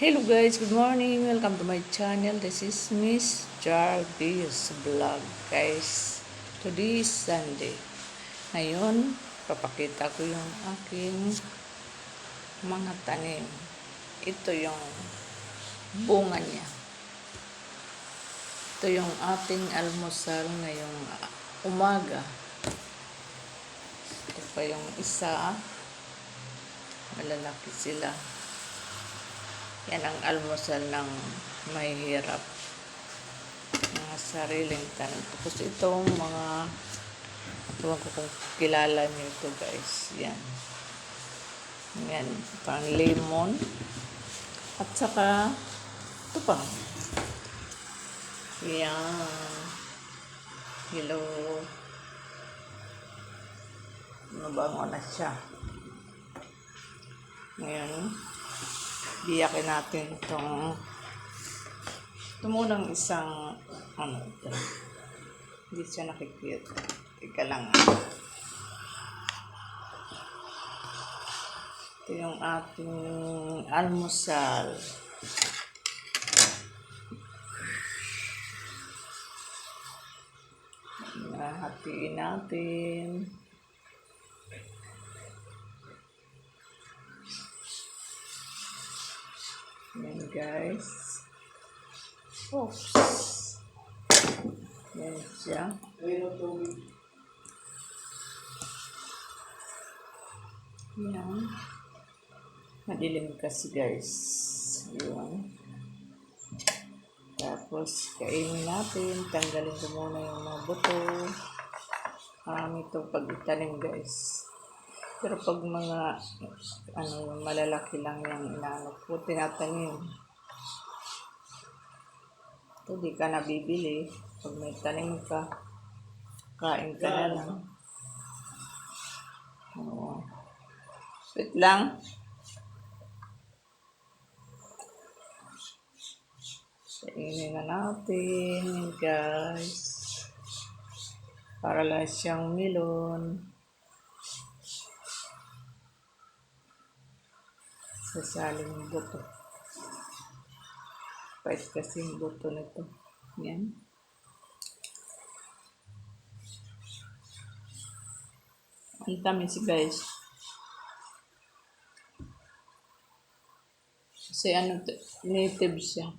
Hello guys, good morning. Welcome to my channel. This is Miss Jarvis Vlog. Guys, today is Sunday. Ngayon, papakita ko yung aking mga tanim. Ito yung bunga niya. Ito yung ating almusal ngayong umaga. Ito pa yung isa. Malalaki sila. Yan ang almusal ng mahihirap. Mga sariling tanim. Tapos itong mga, ewan ko kung kilala niyo ito guys. Yan. Yan. Pang lemon. At saka, ito pa. Yan. Hello. Mabango na siya. Ngayon, biyakin natin itong munang isang ito. Hindi siya nakikita. Teka lang. Ito yung ating almusal. Hatiin natin. Yan guys. Oops. Yan siya. Yan. Madilim kasi guys. Yan. Tapos kainin natin. Tanggalin ko muna yung mga buto. Ito pag itanim guys. Pero pag mga malalaki lang yung inaano ko, tinatanim. Ito di ka nabibili. Pag may tanim ka, kain ka na lang. Wait lang. Kainin na natin guys. Para lang siyang melon. Sasaling buto. Pait kasi yung buto nito. Yan. Ang tamis guys. Kasi native siya.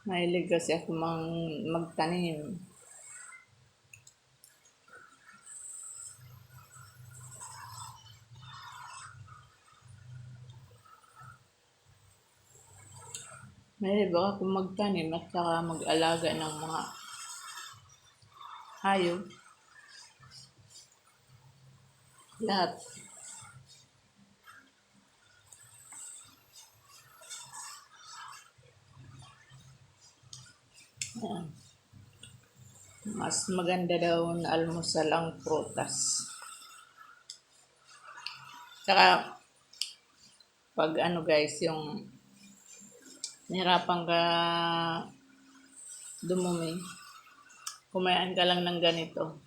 Mahilig kasi ako magtanim. Mahilig ako magtanim at saka mag-alaga ng mga hayop. Lahat. Yan. Mas maganda daw na almusal ang prutas. Saka, pag guys, yung nahirapan ka dumumi, kumain ka lang ng ganito,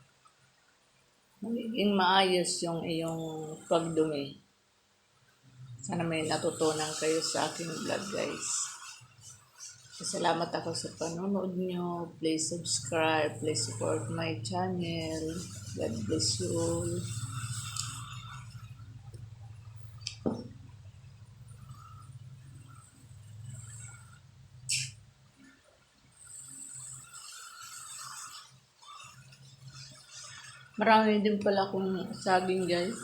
magiging maayos yung iyong pagdumi. Sana may natutunan kayo sa aking vlog guys. Salamat ako sa panonood nyo. Please subscribe. Please support my channel. God bless you all. Marami din pala akong saging guys.